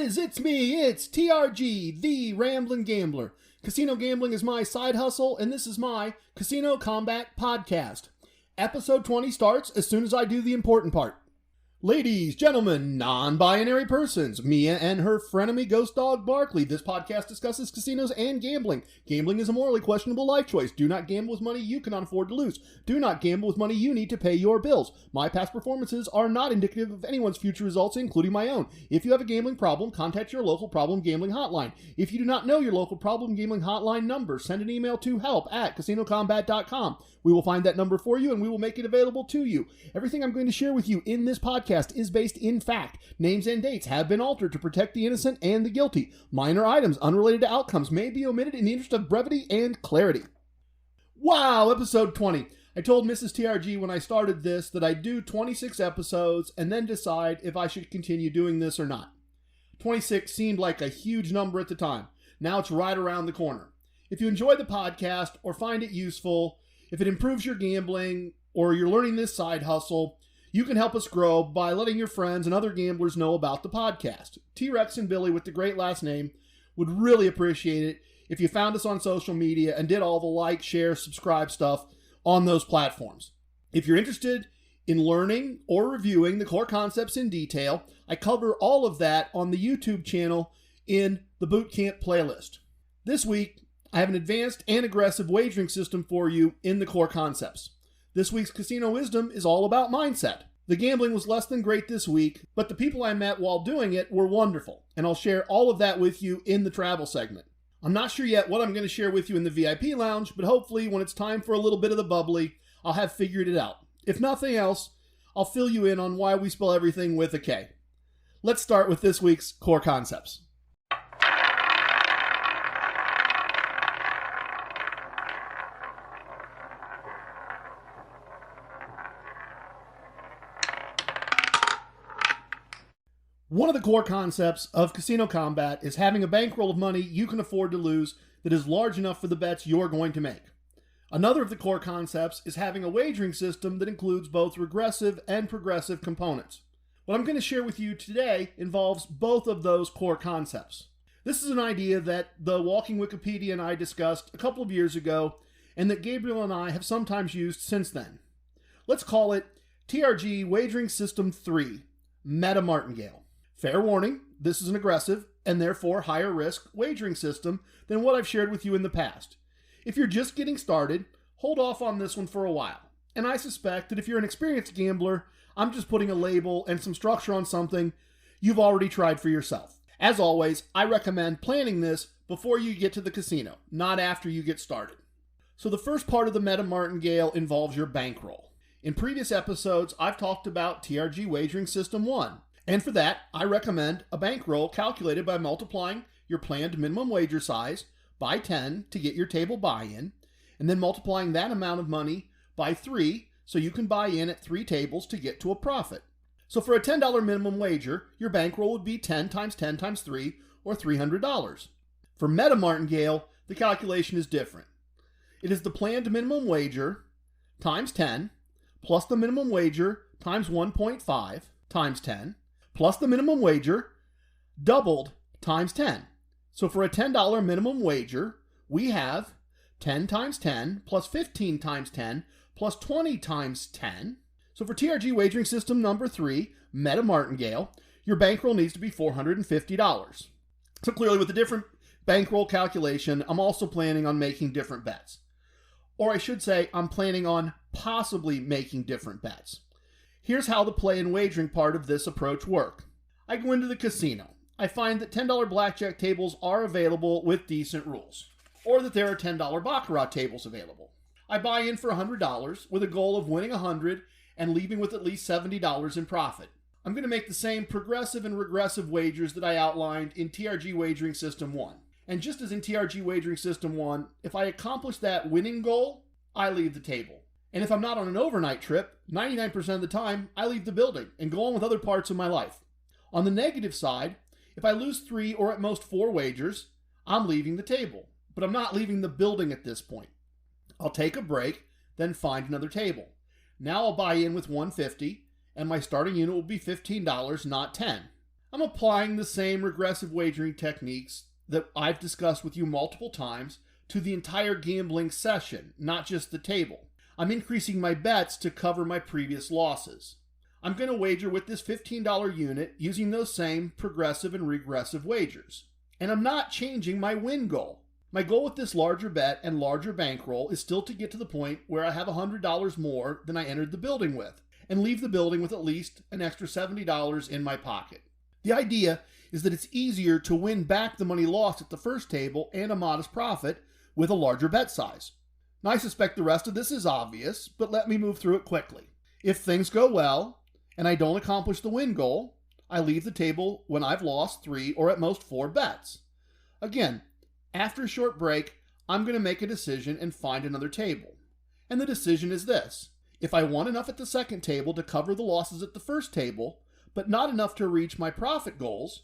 It's me, it's TRG, the Ramblin Gambler. Casino gambling is my side hustle, and this is my Casino Combat Podcast. Episode 20 starts as soon as I do the important part. Ladies, gentlemen, non-binary persons, Mia and her frenemy ghost dog Barkley. This podcast discusses casinos and gambling. Gambling is a morally questionable life choice. Do not gamble with money you cannot afford to lose. Do not gamble with money you need to pay your bills. My past performances are not indicative of anyone's future results, including my own. If you have a gambling problem, contact your local problem gambling hotline. If you do not know your local problem gambling hotline number, send an email to help@casinocombat.com. We will find that number for you and we will make it available to you. Everything I'm going to share with you in this podcast is based in fact. Names and dates have been altered to protect the innocent and the guilty. Minor items unrelated to outcomes may be omitted in the interest of brevity and clarity. Wow, episode 20. I told Mrs. TRG when I started this that I'd do 26 episodes and then decide if I should continue doing this or not. 26 seemed like a huge number at the time. Now it's right around the corner. If you enjoy the podcast or find it useful, if it improves your gambling or you're learning this side hustle, you can help us grow by letting your friends and other gamblers know about the podcast. T-Rex and Billy with the great last name would really appreciate it if you found us on social media and did all the like, share, subscribe stuff on those platforms. If you're interested in learning or reviewing the core concepts in detail, I cover all of that on the YouTube channel in the Bootcamp playlist. This week, I have an advanced and aggressive wagering system for you in the core concepts. This week's Casino Wisdom is all about mindset. The gambling was less than great this week, but the people I met while doing it were wonderful, and I'll share all of that with you in the travel segment. I'm not sure yet what I'm going to share with you in the VIP lounge, but hopefully when it's time for a little bit of the bubbly, I'll have figured it out. If nothing else, I'll fill you in on why we spell everything with a K. Let's start with this week's core concepts. One of the core concepts of Casino Combat is having a bankroll of money you can afford to lose that is large enough for the bets you're going to make. Another of the core concepts is having a wagering system that includes both regressive and progressive components. What I'm going to share with you today involves both of those core concepts. This is an idea that the Walking Wikipedia and I discussed a couple of years ago and that Gabriel and I have sometimes used since then. Let's call it TRG Wagering System 3, Meta Martingale. Fair warning, this is an aggressive and therefore higher risk wagering system than what I've shared with you in the past. If you're just getting started, hold off on this one for a while. And I suspect that if you're an experienced gambler, I'm just putting a label and some structure on something you've already tried for yourself. As always, I recommend planning this before you get to the casino, not after you get started. So the first part of the Meta Martingale involves your bankroll. In previous episodes, I've talked about TRG Wagering System 1. And for that, I recommend a bankroll calculated by multiplying your planned minimum wager size by 10 to get your table buy-in, and then multiplying that amount of money by 3 so you can buy in at 3 tables to get to a profit. So for a $10 minimum wager, your bankroll would be 10 times 10 times 3, or $300. For Meta Martingale, the calculation is different. It is the planned minimum wager times 10, plus the minimum wager times 1.5 times 10, plus the minimum wager doubled times 10. So for a $10 minimum wager, we have 10 times 10 plus 15 times 10 plus 20 times 10. So for TRG Wagering System number 3, Meta Martingale, your bankroll needs to be $450. So clearly with a different bankroll calculation, I'm also planning on making different bets. Or I should say, I'm planning on possibly making different bets. Here's how the play and wagering part of this approach work. I go into the casino. I find that $10 blackjack tables are available with decent rules, or that there are $10 baccarat tables available. I buy in for $100 with a goal of winning $100 and leaving with at least $70 in profit. I'm going to make the same progressive and regressive wagers that I outlined in TRG Wagering System 1. And just as in TRG Wagering System 1, if I accomplish that winning goal, I leave the table. And if I'm not on an overnight trip, 99% of the time, I leave the building and go on with other parts of my life. On the negative side, if I lose 3 or at most 4 wagers, I'm leaving the table. But I'm not leaving the building at this point. I'll take a break, then find another table. Now I'll buy in with $150, and my starting unit will be $15, not $10. I'm applying the same regressive wagering techniques that I've discussed with you multiple times to the entire gambling session, not just the table. I'm increasing my bets to cover my previous losses. I'm going to wager with this $15 unit using those same progressive and regressive wagers. And I'm not changing my win goal. My goal with this larger bet and larger bankroll is still to get to the point where I have $100 more than I entered the building with, and leave the building with at least an extra $70 in my pocket. The idea is that it's easier to win back the money lost at the first table and a modest profit with a larger bet size. Now, I suspect the rest of this is obvious, but let me move through it quickly. If things go well, and I don't accomplish the win goal, I leave the table when I've lost 3 or at most 4 bets. Again, after a short break, I'm going to make a decision and find another table. And the decision is this: if I won enough at the second table to cover the losses at the first table, but not enough to reach my profit goals,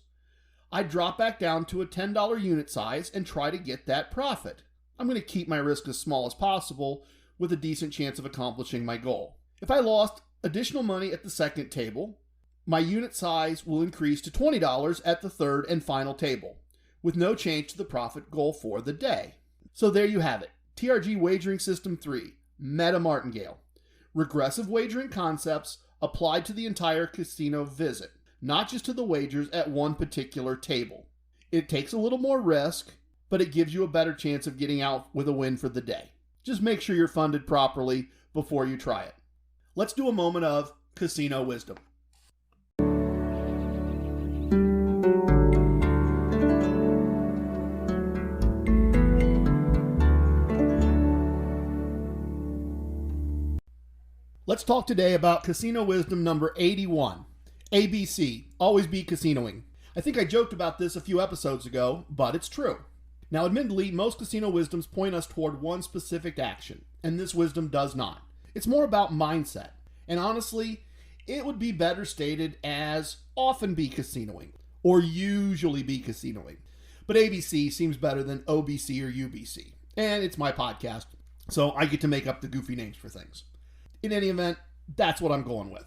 I drop back down to a $10 unit size and try to get that profit. I'm going to keep my risk as small as possible with a decent chance of accomplishing my goal. If I lost additional money at the second table, my unit size will increase to $20 at the third and final table, with no change to the profit goal for the day. So there you have it. TRG Wagering System 3, Meta Martingale. Regressive wagering concepts applied to the entire casino visit, not just to the wagers at one particular table. It takes a little more risk, but it gives you a better chance of getting out with a win for the day. Just make sure you're funded properly before you try it. Let's do a moment of casino wisdom. Let's talk today about casino wisdom number 81. ABC, always be casinoing. I think I joked about this a few episodes ago, but it's true. Now, admittedly, most casino wisdoms point us toward one specific action, and this wisdom does not. It's more about mindset. And honestly, it would be better stated as often be casinoing, or usually be casinoing. But ABC seems better than OBC or UBC. And it's my podcast, so I get to make up the goofy names for things. In any event, that's what I'm going with.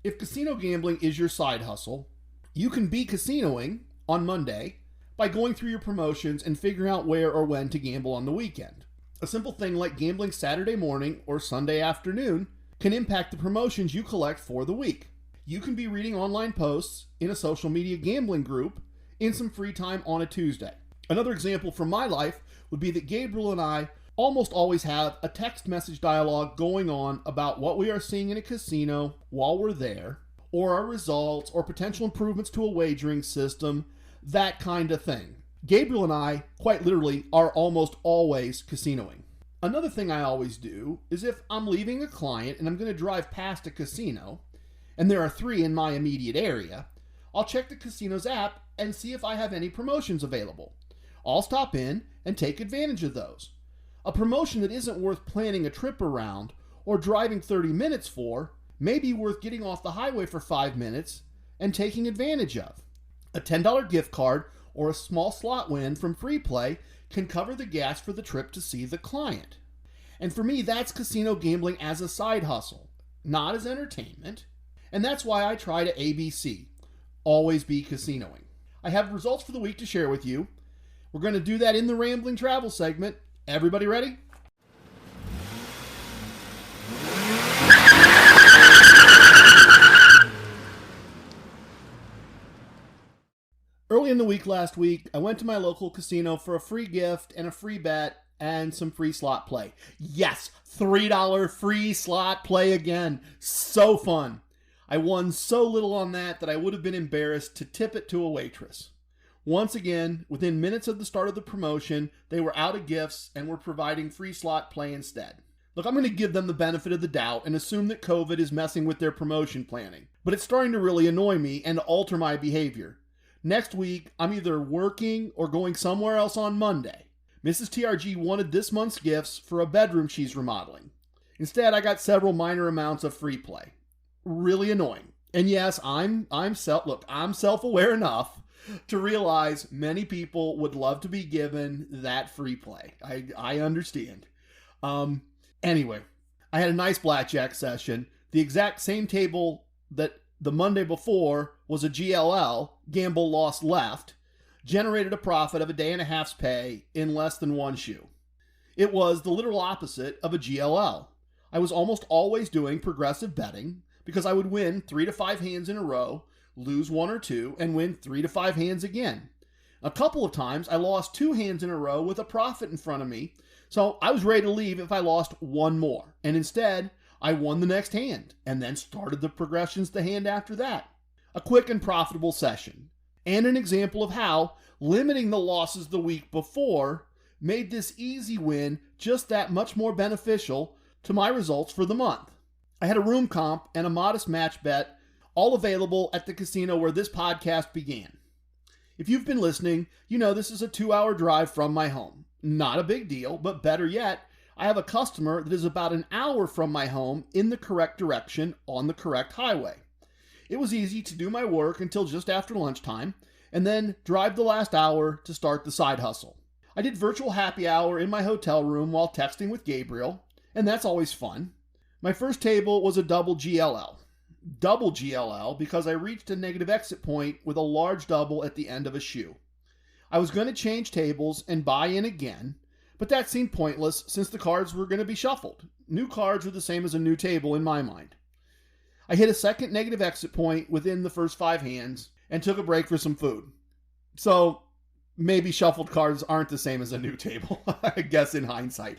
If casino gambling is your side hustle, you can be casinoing on Monday by going through your promotions and figuring out where or when to gamble on the weekend. A simple thing like gambling Saturday morning or Sunday afternoon can impact the promotions you collect for the week. You can be reading online posts in a social media gambling group in some free time on a Tuesday. Another example from my life would be that Gabriel and I almost always have a text message dialogue going on about what we are seeing in a casino while we're there, or our results, or potential improvements to a wagering system, that kind of thing. Gabriel and I, quite literally, are almost always casinoing. Another thing I always do is if I'm leaving a client and I'm going to drive past a casino, and there are 3 in my immediate area, I'll check the casino's app and see if I have any promotions available. I'll stop in and take advantage of those. A promotion that isn't worth planning a trip around or driving 30 minutes for may be worth getting off the highway for 5 minutes and taking advantage of. A $10 gift card or a small slot win from free play can cover the gas for the trip to see the client. And for me, that's casino gambling as a side hustle, not as entertainment. And that's why I try to ABC, always be casinoing. I have results for the week to share with you. We're going to do that in the Rambling Travel segment. Everybody ready? Early in the week last week, I went to my local casino for a free gift and a free bet and some free slot play. Yes, $3 free slot play again. So fun. I won so little on that I would have been embarrassed to tip it to a waitress. Once again, within minutes of the start of the promotion, they were out of gifts and were providing free slot play instead. Look, I'm going to give them the benefit of the doubt and assume that COVID is messing with their promotion planning. But it's starting to really annoy me and alter my behavior. Next week, I'm either working or going somewhere else on Monday. Mrs. TRG wanted this month's gifts for a bedroom she's remodeling. Instead, I got several minor amounts of free play. Really annoying. And yes, I'm self-aware enough to realize many people would love to be given that free play. I understand. Anyway, I had a nice blackjack session. The exact same table that the Monday before was a GLL, gamble loss left, generated a profit of a day and a half's pay in less than one shoe. It was the literal opposite of a GLL. I was almost always doing progressive betting because I would win 3 to 5 hands in a row, lose 1 or 2, and win 3 to 5 hands again. A couple of times I lost 2 hands in a row with a profit in front of me, so I was ready to leave if I lost 1 more. And instead, I won the next hand and then started the progressions the hand after that. A quick and profitable session. And an example of how limiting the losses the week before made this easy win just that much more beneficial to my results for the month. I had a room comp and a modest match bet, all available at the casino where this podcast began. If you've been listening, you know this is a 2-hour drive from my home. Not a big deal, but better yet, I have a customer that is about an hour from my home in the correct direction on the correct highway. It was easy to do my work until just after lunchtime, and then drive the last hour to start the side hustle. I did virtual happy hour in my hotel room while texting with Gabriel, and that's always fun. My first table was a double GLL. Double GLL because I reached a negative exit point with a large double at the end of a shoe. I was going to change tables and buy in again, but that seemed pointless since the cards were going to be shuffled. New cards were the same as a new table in my mind. I hit a second negative exit point within the first 5 hands and took a break for some food. So maybe shuffled cards aren't the same as a new table, I guess in hindsight.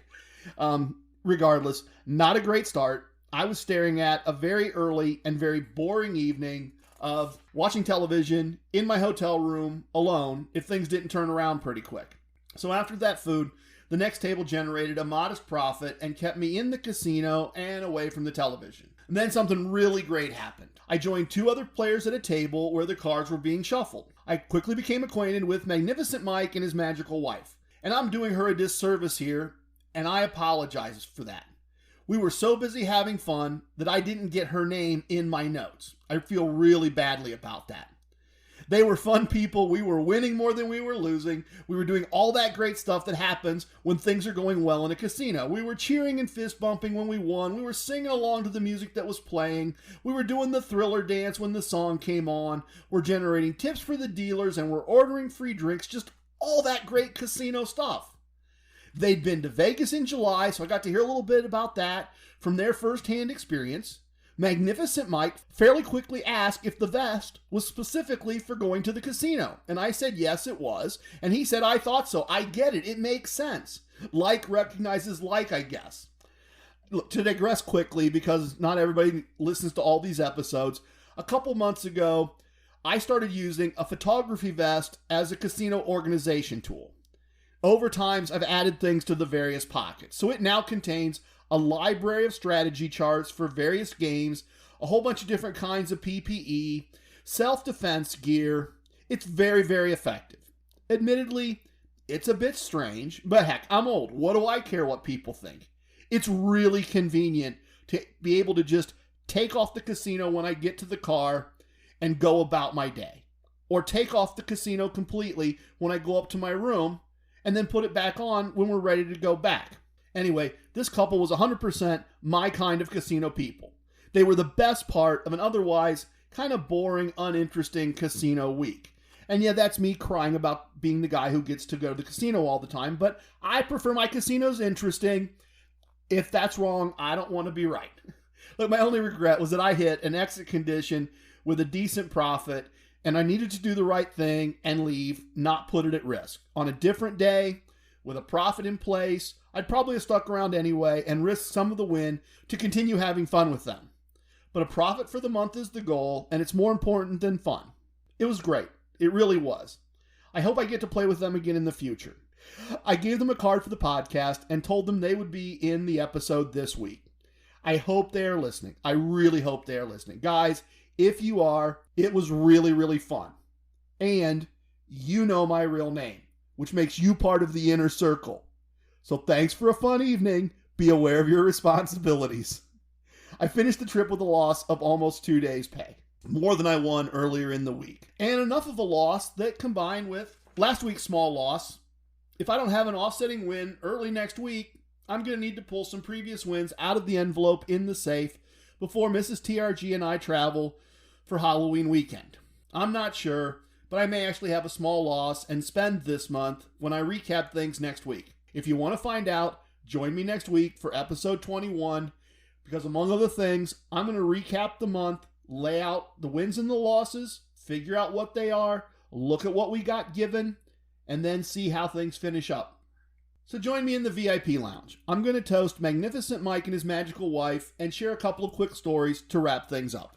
Regardless, not a great start. I was staring at a very early and very boring evening of watching television in my hotel room alone if things didn't turn around pretty quick. So after that food, the next table generated a modest profit and kept me in the casino and away from the television. And then something really great happened. I joined 2 other players at a table where the cards were being shuffled. I quickly became acquainted with Magnificent Mike and his magical wife. And I'm doing her a disservice here, and I apologize for that. We were so busy having fun that I didn't get her name in my notes. I feel really badly about that. They were fun people. We were winning more than we were losing. We were doing all that great stuff that happens when things are going well in a casino. We were cheering and fist bumping when we won. We were singing along to the music that was playing. We were doing the Thriller dance when the song came on. We're generating tips for the dealers and we're ordering free drinks. Just all that great casino stuff. They'd been to Vegas in July, so I got to hear a little bit about that from their first-hand experience. Magnificent Mike fairly quickly asked if the vest was specifically for going to the casino. And I said, yes, it was. And he said, I thought so. I get it. It makes sense. Like recognizes like, I guess. Look, to digress quickly, because not everybody listens to all these episodes, a couple months ago, I started using a photography vest as a casino organization tool. Over time, I've added things to the various pockets. So it now contains a library of strategy charts for various games, a whole bunch of different kinds of PPE, self-defense gear. It's very, very effective. Admittedly, it's a bit strange, but heck, I'm old. What do I care what people think? It's really convenient to be able to just take off the casino when I get to the car and go about my day. Or take off the casino completely when I go up to my room and then put it back on when we're ready to go back. Anyway, this couple was 100% my kind of casino people. They were the best part of an otherwise kind of boring, uninteresting casino week. And yeah, that's me crying about being the guy who gets to go to the casino all the time, but I prefer my casinos interesting. If that's wrong, I don't want to be right. Look, my only regret was that I hit an exit condition with a decent profit, and I needed to do the right thing and leave, not put it at risk. On a different day, with a profit in place, I'd probably have stuck around anyway and risked some of the win to continue having fun with them. But a profit for the month is the goal, and it's more important than fun. It was great. It really was. I hope I get to play with them again in the future. I gave them a card for the podcast and told them they would be in the episode this week. I hope they are listening. I really hope they are listening. Guys, if you are, it was really, really fun. And you know my real name, which makes you part of the inner circle. So thanks for a fun evening. Be aware of your responsibilities. I finished the trip with a loss of almost 2 days' pay. More than I won earlier in the week. And enough of a loss that combined with last week's small loss, if I don't have an offsetting win early next week, I'm going to need to pull some previous wins out of the envelope in the safe before Mrs. TRG and I travel for Halloween weekend. I'm not sure, but I may actually have a small loss and spend this month when I recap things next week. If you want to find out, join me next week for episode 21, because among other things, I'm going to recap the month, lay out the wins and the losses, figure out what they are, look at what we got given, and then see how things finish up. So join me in the VIP lounge. I'm going to toast Magnificent Mike and his magical wife and share a couple of quick stories to wrap things up.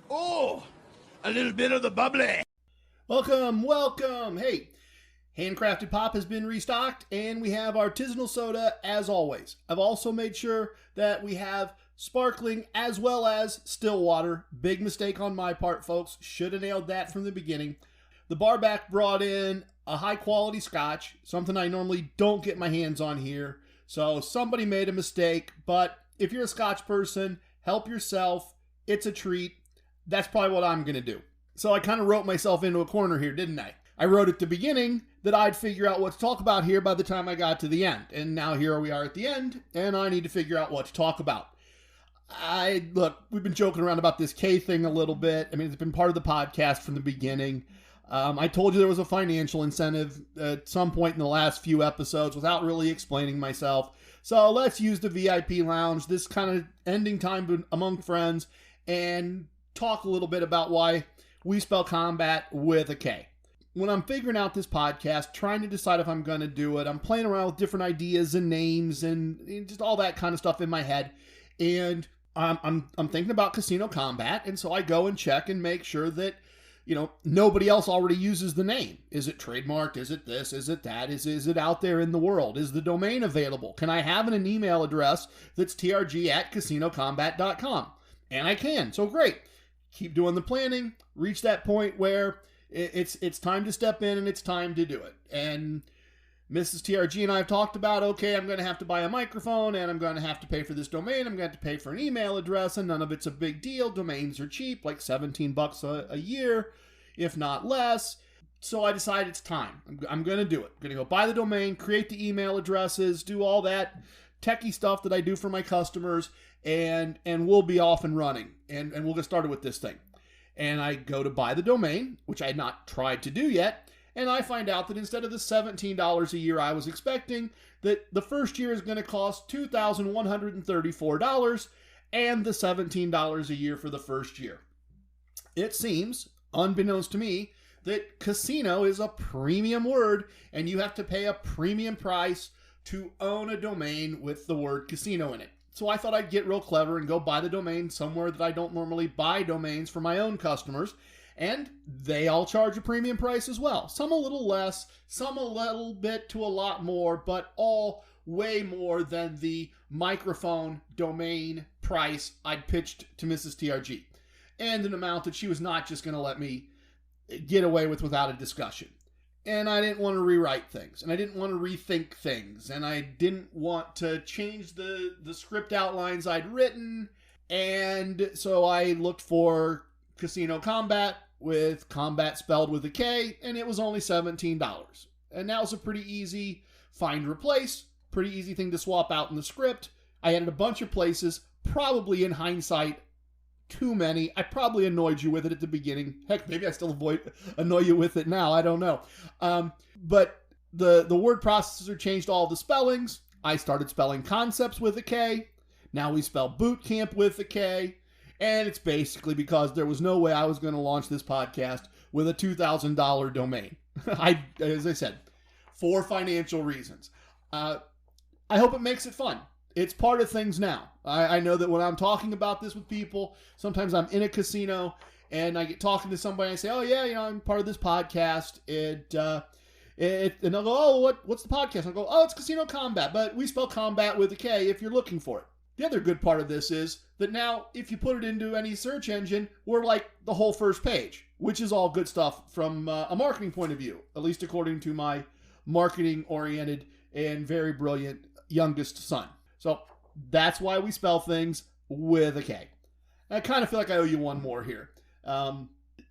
Oh, a little bit of the bubbly. Welcome. Hey, Handcrafted Pop has been restocked, and we have artisanal soda as always. I've also made sure that we have sparkling as well as still water. Big mistake on my part, folks. Should have nailed that from the beginning. The barback brought in a high-quality scotch, something I normally don't get my hands on here. So somebody made a mistake, but if you're a scotch person, help yourself. It's a treat. That's probably what I'm going to do. So I kind of wrote myself into a corner here, didn't I? I wrote at the beginning that I'd figure out what to talk about here by the time I got to the end. And now here we are at the end, and I need to figure out what to talk about. Look, we've been joking around about this K thing a little bit. I mean, it's been part of the podcast from the beginning. I told you there was a financial incentive at some point in the last few episodes without really explaining myself. So let's use the VIP lounge, this kind of ending time among friends, and talk a little bit about why we spell combat with a K. When I'm figuring out this podcast, trying to decide if I'm going to do it, I'm playing around with different ideas and names and just all that kind of stuff in my head. And I'm thinking about Casino Combat, and so I go and check and make sure that, nobody else already uses the name. Is it trademarked? Is it this? Is it that? Is it out there in the world? Is the domain available? Can I have an email address that's trg@casinocombat.com? And I can, so great. Keep doing the planning, reach that point where it's time to step in and it's time to do it. And Mrs. TRG and I have talked about, okay, I'm going to have to buy a microphone and I'm going to have to pay for this domain. I'm going to have to pay for an email address, and none of it's a big deal. Domains are cheap, like $17 a year, if not less. So I decided it's time. I'm going to do it. I'm going to go buy the domain, create the email addresses, do all that techie stuff that I do for my customers, and we'll be off and running, and we'll get started with this thing. And I go to buy the domain, which I had not tried to do yet, and I find out that instead of the $17 a year I was expecting, that the first year is going to cost $2,134 and the $17 a year for the first year. It seems, unbeknownst to me, that casino is a premium word, and you have to pay a premium price to own a domain with the word casino in it. So I thought I'd get real clever and go buy the domain somewhere that I don't normally buy domains for my own customers. And they all charge a premium price as well. Some a little less, some a little bit to a lot more, but all way more than the microphone domain price I'd pitched to Mrs. TRG. And an amount that she was not just going to let me get away with without a discussion. And I didn't want to rewrite things, and I didn't want to rethink things, and I didn't want to change the script outlines I'd written. And so I looked for Casino Combat, with combat spelled with a K, and it was only $17. And that was a pretty easy find replace, pretty easy thing to swap out in the script. I added a bunch of places, probably in hindsight, too many. I probably annoyed you with it at the beginning. Heck, maybe I still annoy you with it now. I don't know. But the word processor changed all the spellings. I started spelling concepts with a K. Now we spell boot camp with a K. And it's basically because there was no way I was going to launch this podcast with a $2,000 domain. As I said, for financial reasons. I hope it makes it fun. It's part of things now. I know that when I'm talking about this with people, sometimes I'm in a casino and I get talking to somebody and I say, oh yeah, I'm part of this podcast. And they'll go, oh, what's the podcast? I'll go, oh, it's Casino Combat, but we spell combat with a K if you're looking for it. The other good part of this is that now if you put it into any search engine, we're like the whole first page, which is all good stuff from a marketing point of view, at least according to my marketing-oriented and very brilliant youngest son. So that's why we spell things with a K. I kind of feel like I owe you one more here.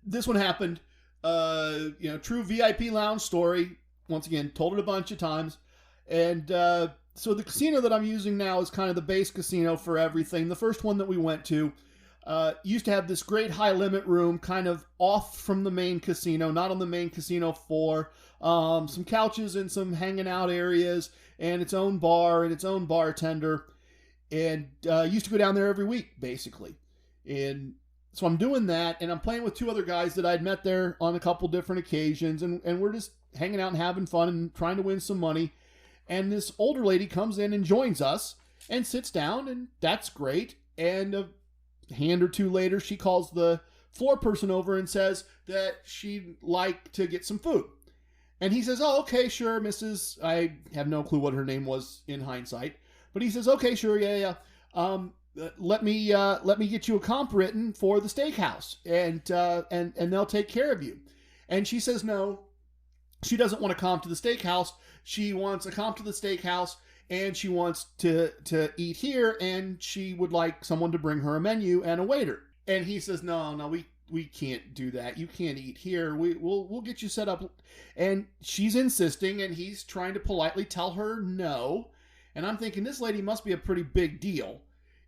This one happened, true VIP lounge story. Once again, told it a bunch of times. And So the casino that I'm using now is kind of the base casino for everything. The first one that we went to used to have this great high limit room kind of off from the main casino, not on the main casino floor. Some couches and some hanging out areas and its own bar and its own bartender. And used to go down there every week, basically. And so I'm doing that, and I'm playing with two other guys that I'd met there on a couple different occasions, and we're just hanging out and having fun and trying to win some money. And this older lady comes in and joins us and sits down, and that's great. And a hand or two later, she calls the floor person over and says that she'd like to get some food. And he says, "Oh, okay, sure, Mrs." I have no clue what her name was in hindsight, but he says, "Okay, sure, yeah. Let me get you a comp written for the steakhouse, and they'll take care of you." And she says no, she doesn't want a comp to the steakhouse. She wants a comp to the steakhouse, and she wants to eat here, and she would like someone to bring her a menu and a waiter. And he says, no, we can't do that. You can't eat here. We'll get you set up. And she's insisting, and he's trying to politely tell her no. And I'm thinking, this lady must be a pretty big deal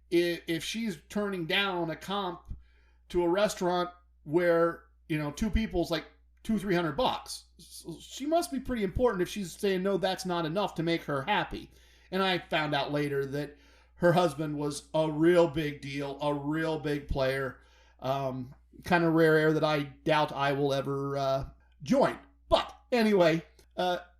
if she's turning down a comp to a restaurant where, two people's like $200-300. So she must be pretty important if she's saying no, that's not enough to make her happy. And I found out later that her husband was a real big deal, a real big player. Kind of rare air that I doubt I will ever join. But anyway,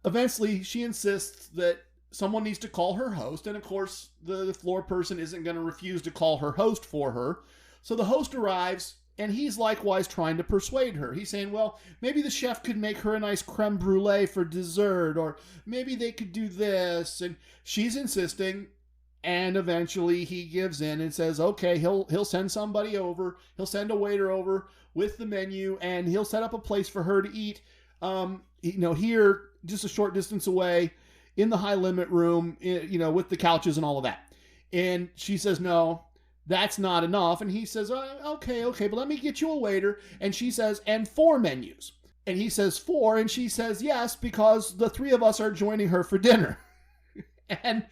eventually she insists that someone needs to call her host. And of course, the floor person isn't going to refuse to call her host for her. So the host arrives, and he's likewise trying to persuade her. He's saying, well, maybe the chef could make her a nice creme brulee for dessert, or maybe they could do this. And she's insisting, and eventually he gives in and says, okay, he'll send somebody over. He'll send a waiter over with the menu, and he'll set up a place for her to eat, here, just a short distance away, in the high limit room, with the couches and all of that. And she says, no, that's not enough. And he says, okay, but let me get you a waiter. And she says, and 4 menus. And he says 4, and she says yes, because the 3 of us are joining her for dinner. And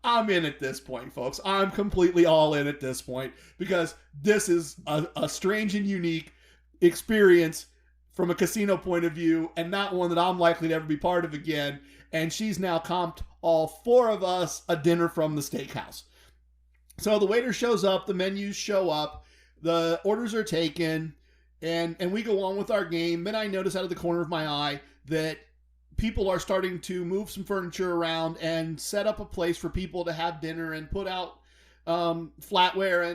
I'm in at this point, folks. I'm completely all in at this point, because this is a strange and unique experience from a casino point of view, and not one that I'm likely to ever be part of again. And she's now comped all 4 of us a dinner from the steakhouse. So the waiter shows up, the menus show up, the orders are taken, and we go on with our game. Then I notice out of the corner of my eye that people are starting to move some furniture around and set up a place for people to have dinner and put out flatware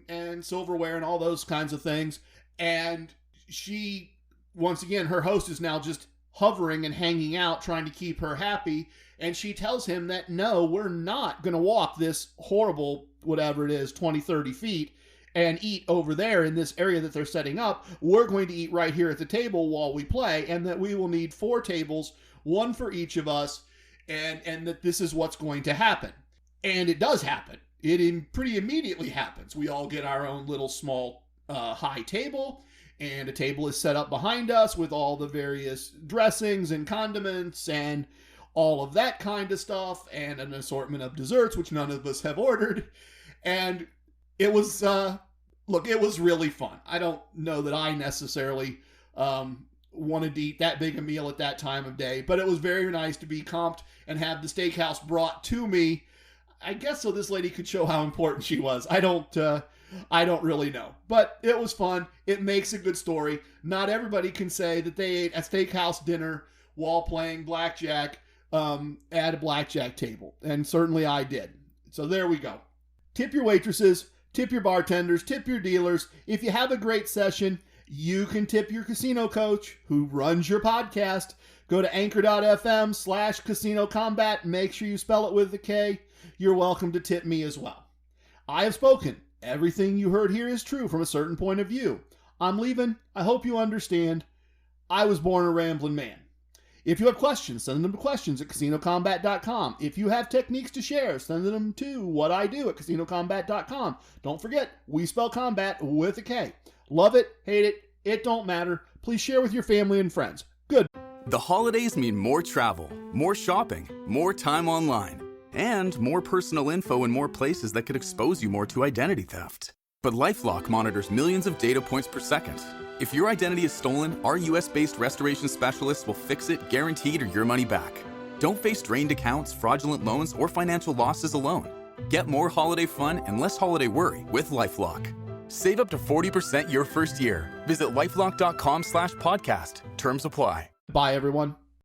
and silverware and all those kinds of things. And she, once again, her host is now just hovering and hanging out, trying to keep her happy. And she tells him that, no, we're not going to walk this horrible, whatever it is, 20, 30 feet and eat over there in this area that they're setting up. We're going to eat right here at the table while we play, and that we will need 4 tables, 1 for each of us, and that this is what's going to happen. And it does happen. It pretty immediately happens. We all get our own little small high table, and a table is set up behind us with all the various dressings and condiments and all of that kind of stuff, and an assortment of desserts, which none of us have ordered. And it was, it was really fun. I don't know that I necessarily wanted to eat that big a meal at that time of day, but it was very nice to be comped and have the steakhouse brought to me, I guess so this lady could show how important she was. I don't really know, but it was fun. It makes a good story. Not everybody can say that they ate a steakhouse dinner while playing blackjack at a blackjack table, and certainly I did. So there we go. Tip your waitresses, tip your bartenders, tip your dealers. If you have a great session, you can tip your casino coach who runs your podcast. Go to anchor.fm/casino combat. Make sure you spell it with a K. You're welcome to tip me as well. I have spoken. Everything you heard here is true from a certain point of view. I'm leaving. I hope you understand. I was born a rambling man. If you have questions, send them to questions@casinocombat.com. If you have techniques to share, send them to whatiu@casinocombat.com. Don't forget, we spell combat with a K. Love it, hate it, it don't matter. Please share with your family and friends. Good. The holidays mean more travel, more shopping, more time online. and more personal info in more places that could expose you more to identity theft. But LifeLock monitors millions of data points per second. If your identity is stolen, our US-based restoration specialists will fix it, guaranteed, or your money back. Don't face drained accounts, fraudulent loans, or financial losses alone. Get more holiday fun and less holiday worry with LifeLock. Save up to 40% your first year. Visit lifelock.com/podcast. Terms apply. Bye, everyone.